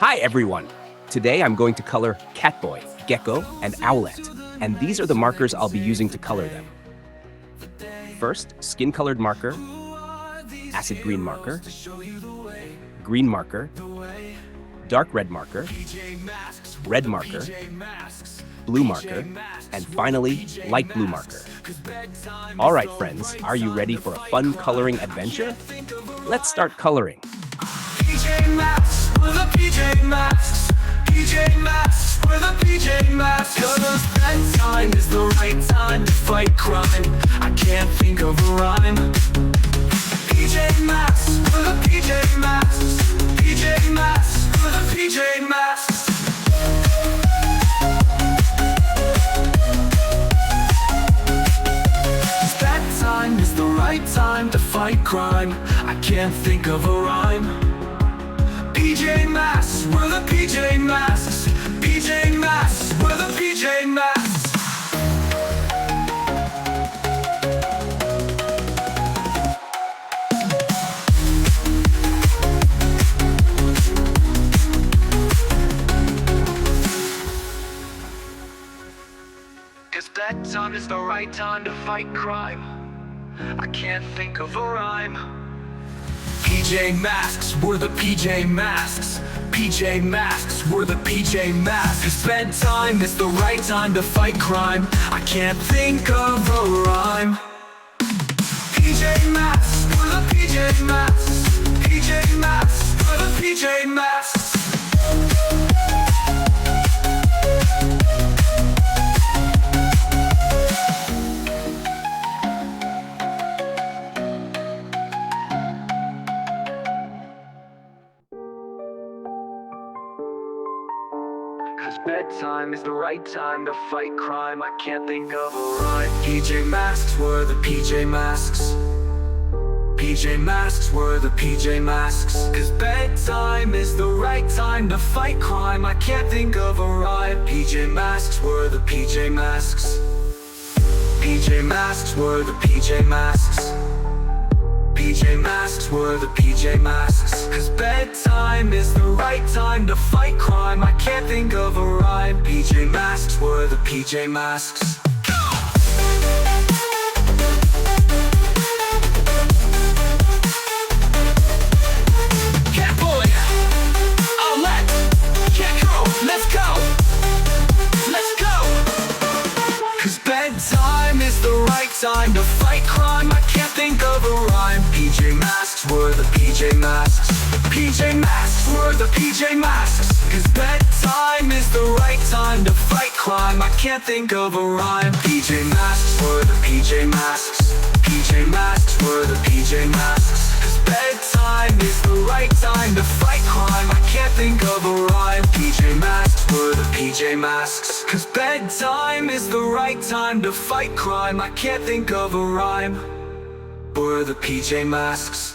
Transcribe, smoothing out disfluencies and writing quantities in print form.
Hi everyone! Today I'm going to color Catboy, Gekko, and Owlette, and these are the markers I'll be using to color them. First, skin-colored marker, acid green marker, dark red marker, red marker, blue marker, and finally, light blue marker. Alright friends, are you ready for a fun coloring adventure? Let's start coloring. PJ Masks, we're the PJ Masks. PJ Masks, we're the PJ Masks. 'Cause bedtime is the right time to fight crime. I can't think of a rhyme. PJ Masks, we're the PJ Masks. PJ Masks, we're the PJ Masks. Bedtime is the right time to fight crime. I can't think of a rhyme. PJ Masks, we're the PJ Masks. PJ Masks, we're the PJ Masks. Cause bedtime is the right time to fight crime. I can't think of a rhyme. PJ Masks, we're the PJ Masks. PJ Masks, we're the PJ Masks. 'Cause bedtime is the right time to fight crime. I can't think of a rhyme. PJ Masks, we're the PJ Masks. PJ Masks, we're the PJ Masks. Cause bedtime is the right time to fight crime. I can't think of a rhyme. PJ Masks, we're the PJ Masks. PJ Masks, we're the PJ Masks. Cause bedtime is the right time to fight crime. I can't think of a rhyme. PJ Masks, we're the PJ Masks. PJ Masks, we're the PJ Masks. PJ Masks, we're the PJ Masks. 'Cause bedtime is the right time to fight crime. I can't think of a rhyme. PJ Masks, we're the PJ Masks. Catboy, Owlette, Gekko, let's go. Let's go. 'Cause bedtime is the right time to fight crime. I can't think of a rhyme. PJ Masks, we're the PJ Masks. PJ Masks, we're the PJ Masks. 'Cause bedtime is the right time to fight crime. I can't think of a rhyme. PJ Masks, we're the PJ Masks. PJ Masks, we're the PJ Masks. 'Cause bedtime is the right time to fight crime. I can't think of a rhyme. PJ Masks, we're the PJ Masks. 'Cause bedtime is the right time to fight crime. I can't think of a rhyme. We're the PJ Masks.